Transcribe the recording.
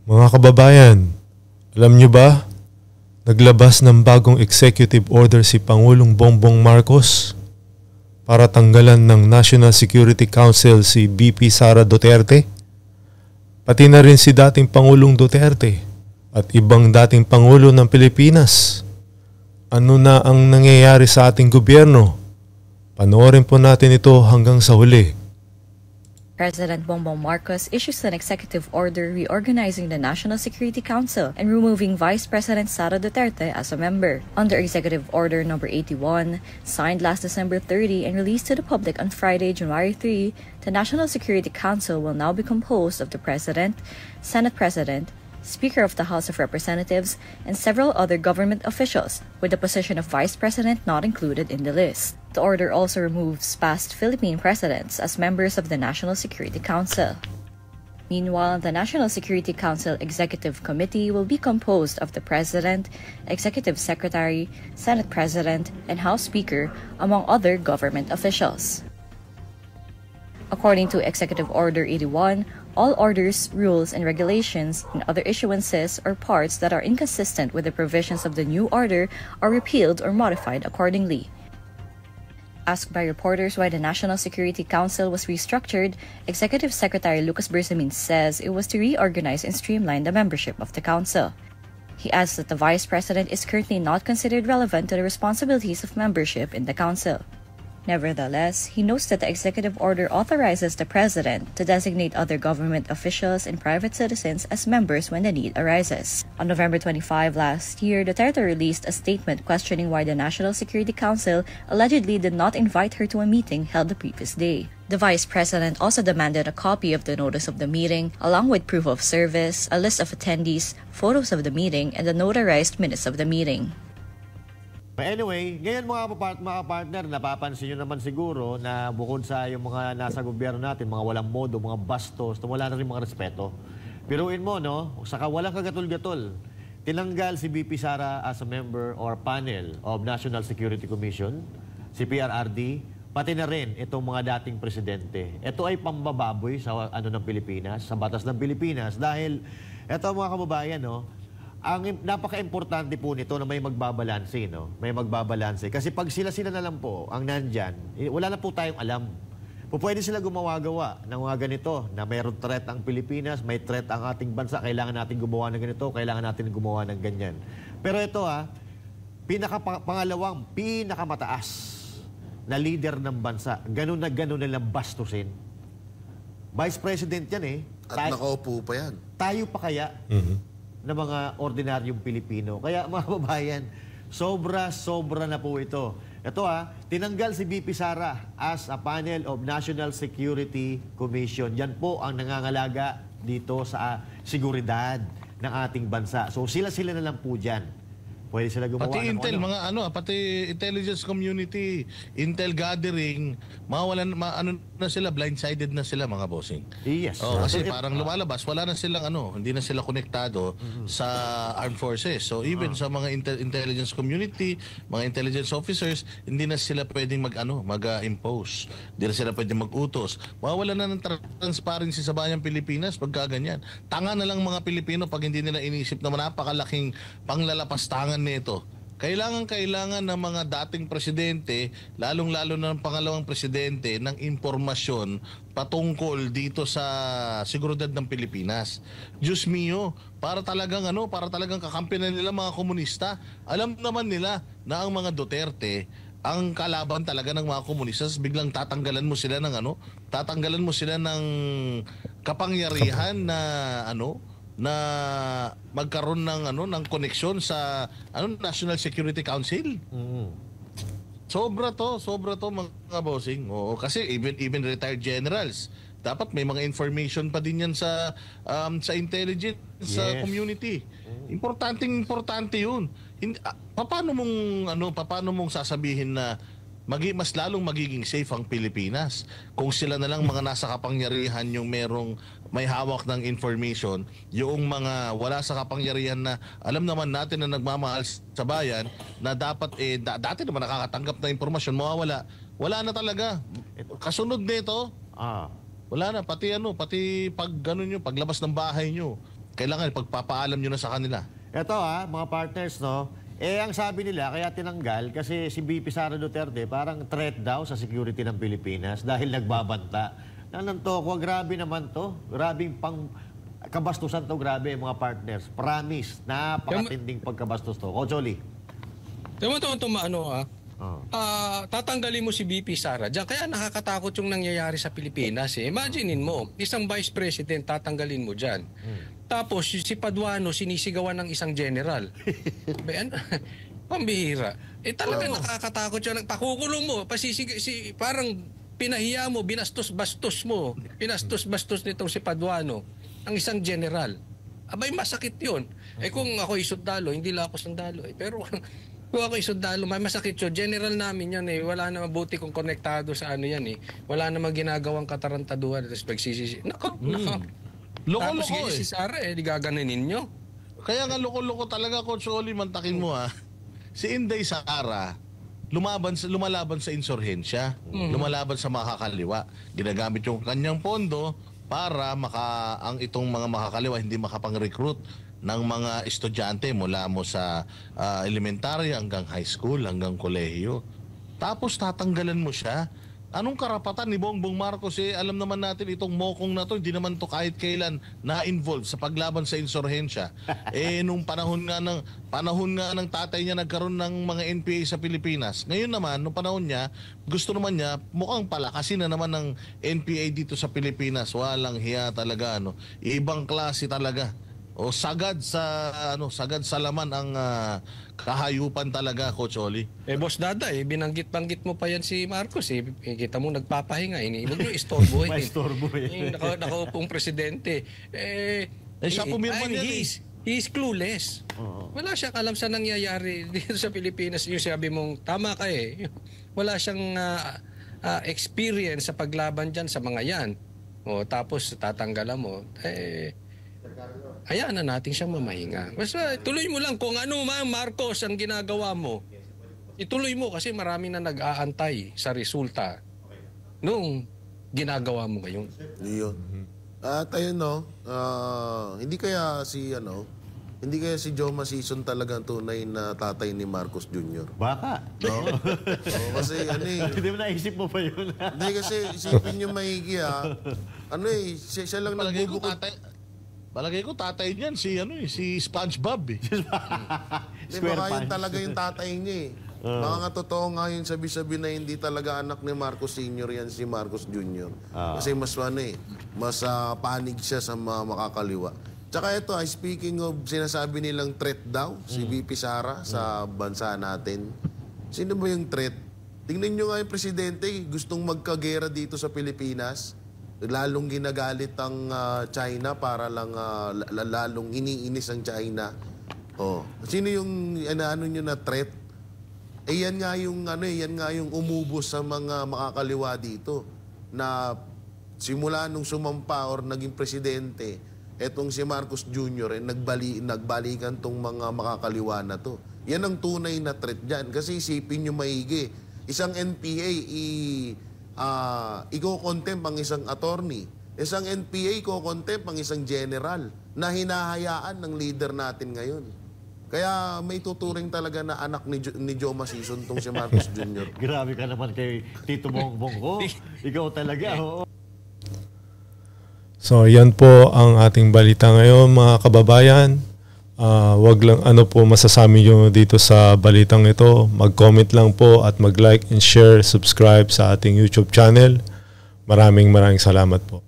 Mga kababayan, alam nyo ba, naglabas ng bagong executive order si Pangulong Bongbong Marcos para tanggalan ng National Security Council si VP Sara Duterte, pati na rin si dating Pangulong Duterte at ibang dating Pangulo ng Pilipinas. Ano na ang nangyayari sa ating gobyerno? Panoorin po natin ito hanggang sa huli. President Bongbong Marcos issues an executive order reorganizing the National Security Council and removing Vice President Sara Duterte as a member. Under Executive Order No. 81, signed last December 30 and released to the public on Friday, January 3, the National Security Council will now be composed of the President, Senate President, Speaker of the House of Representatives, and several other government officials, with the position of Vice President not included in the list. The order also removes past Philippine presidents as members of the National Security Council. Meanwhile, the National Security Council Executive Committee will be composed of the President, Executive Secretary, Senate President, and House Speaker, among other government officials. According to Executive Order 81, all orders, rules, and regulations and other issuances or parts that are inconsistent with the provisions of the new order are repealed or modified accordingly. Asked by reporters why the National Security Council was restructured, Executive Secretary Lucas Bersamin says it was to reorganize and streamline the membership of the council. He adds that the Vice President is currently not considered relevant to the responsibilities of membership in the council. Nevertheless, he notes that the executive order authorizes the President to designate other government officials and private citizens as members when the need arises. On November 25 last year, Duterte released a statement questioning why the National Security Council allegedly did not invite her to a meeting held the previous day. The Vice President also demanded a copy of the notice of the meeting, along with proof of service, a list of attendees, photos of the meeting, and the notarized minutes of the meeting. Anyway, ngayon mga partner, napapansin nyo naman siguro na bukod sa yung mga nasa gobyerno natin, mga walang modo, mga bastos, wala na rin mga respeto. Piruin mo, no? Saka walang kagatul-gatul. Tinanggal si VP Sara as a member or panel of National Security Commission, si PRRD, pati na rin itong mga dating presidente. Ito ay pambababoy sa ng Pilipinas, sa batas ng Pilipinas dahil ito mga kababayan, no? Ang napaka-importante po nito na may magbabalanse, no? May magbabalanse. Kasi pag sila na lang po ang nandyan, wala na po tayong alam. Pwede sila gumawa-gawa ng mga ganito na mayroong threat ang Pilipinas, may threat ang ating bansa, kailangan natin gumawa ng ganito, kailangan natin gumawa ng ganyan. Pero ito pangalawang pinakamataas na leader ng bansa, ganun na lang bastusin. Vice President yan eh. At nakaupo pa yan. Tayo pa kaya? Na mga ordinaryong Pilipino. Kaya mga babayan, sobra na po ito. Ito tinanggal si VP Sara as a panel of National Security Commission. Yan po ang nangangalaga dito sa seguridad ng ating bansa. So sila na lang po dyan. Pwede sila gumawa pati intel, mga pati intelligence community, intel gathering, na sila, blindsided na sila mga bossing. Yes. Kasi parang lumalabas, wala na silang hindi na sila konektado sa armed forces. So even sa mga intelligence community, mga intelligence officers, hindi na sila pwedeng mag-impose. Hindi na sila pwedeng mag-utos. Mawala na ng transparency sa bayang Pilipinas pagka ganyan. Tanga na lang mga Pilipino pag hindi nila inisip na napakalaking panglalapastangan nito. Kailangan ng mga dating presidente, lalong-lalo na ng pangalawang presidente, ng impormasyon patungkol dito sa seguridad ng Pilipinas. Diyos mio, para talagang kakampihan nila mga komunista. Alam naman nila na ang mga Duterte ang kalaban talaga ng mga komunista. Biglang tatanggalan mo sila ng kapangyarihan na magkaroon ng koneksyon sa National Security Council. Sobra to mga bossing. Oo, kasi even retired generals, dapat may mga information pa din yan sa intelligence sa community. Importante 'yun. Paano mong sasabihin na mas lalong magiging safe ang Pilipinas kung sila na lang mga nasa kapangyarihan yung may hawak ng information, yung mga wala sa kapangyarihan na alam naman natin na nagmamahal sa bayan na dapat dati naman nakakatanggap ng impormasyon, mawawala. Wala na talaga. Kasunod nito, wala na pati pag paglabas ng bahay nyo, kailangan pagpapaalam nyo na sa kanila. Ito mga partners, no? Ang sabi nila, kaya tinanggal kasi si VP Sara Duterte parang threat daw sa security ng Pilipinas dahil nagbabanta. Nanantoko, grabe naman to. Grabing kabastusan to, grabe mga partners. Promise, napakatinding pagkabastos to. Jolly. Tama tatanggalin mo si VP Sara diyan. Kaya nakakatakot yung nangyayari sa Pilipinas. Imaginein mo, isang vice president tatanggalin mo diyan. Tapos si Paduano sinisigawan ng isang general. Pambihira. Talaga nakakatakot yun. Pakukulong mo, parang pinahiya mo, binastos-bastos mo. Binastos-bastos nitong si Paduano, ang isang general. Abay, masakit yun. Kung ako sundalo, hindi lang ako sundalo. Pero kung ako sundalo, masakit yun. General namin yan Wala na mabuti kung konektado sa ano yan Wala na ginagawang katarantaduhan. Tapos pagsisisi. Loko-loko si Sara di gaganunin nyo. Kaya nga loko-loko talaga, Coach Oli, mantakin mo Si Inday Sara, lumalaban sa insurhensya, lumalaban sa makakaliwa. Ginagamit yung kanyang pondo para ang itong mga makakaliwa hindi makapang-recruit ng mga estudyante mula mo sa elementarya hanggang high school, hanggang kolehiyo. Tapos tatanggalan mo siya. Anong karapatan ni Bongbong Marcos? Alam naman natin itong mokong na to, hindi naman to kahit kailan na-involved sa paglaban sa insurhensya. Nung panahon nga ng tatay niya nagkaroon ng mga NPA sa Pilipinas. Ngayon naman, nung panahon niya, gusto naman niya, mukhang palakasin na naman ng NPA dito sa Pilipinas. Walang hiya talaga, Ibang klase talaga. Sagad sa laman ang kahayupan talaga, Coach Oli. Boss Dada, binanggit-banggit mo pa yan si Marcos. Kita mo nagpapahinga. Huwag nyo istorbo. Maistorbo Nakaupong presidente. Siya pumirma niyan He is clueless. Wala siyang alam sa nangyayari dito sa Pilipinas. Yung sabi mong, tama ka Wala siyang experience sa paglaban dyan sa mga yan. Tapos tatanggalan mo. Hayaan na natin siya mamahinga. Basta tuloy mo lang kung ano Marcos ang ginagawa mo. Ituloy mo kasi marami na nag-aantay sa resulta nung ginagawa mo ngayon. Yun. At ayun hindi kaya si Joma Sison talagang tunay na tatay ni Marcos Jr. Baka. No? Kasi Hindi mo naisip mo pa yun. Hindi kasi isipin nyo maigi siya lang nagbubukod. Palagay ko tatay niyan si SpongeBob Baka yun talaga yung tatay niya Baka nga totoo nga yung sabi-sabi na hindi talaga anak ni Marcos Sr. yan si Marcos Jr. Kasi mas mas panig siya sa mga makakaliwa. Tsaka ito, speaking of sinasabi nilang threat daw, si VP Sara sa bansa natin. Sino ba yung threat? Tingnan nyo nga yung presidente, gustong magkagera dito sa Pilipinas. Lalong ginagalit ang China para lang lalong iniinis ang China. Sino yung nyo na threat? Yan nga yung umubos sa mga makakaliwa dito na simula nung sumampa or naging presidente, etong si Marcos Jr. nagbalikan tong mga makakaliwa na to. Yan ang tunay na threat dyan. Kasi isipin nyo maigi, isang NPA iko-contempt ang isang attorney. Isang NPA iko-contempt ang isang general na hinahayaan ng leader natin ngayon. Kaya may tuturing talaga na anak ni Joma Sison tong si Marcos Jr. Grabe ka naman kay Tito Bongbong ko. Ikaw talaga, So, yan po ang ating balita ngayon, mga kababayan. Wag lang masasabi nyo dito sa balitang ito. Mag-comment lang po at mag-like and share, subscribe sa ating YouTube channel. Maraming salamat po.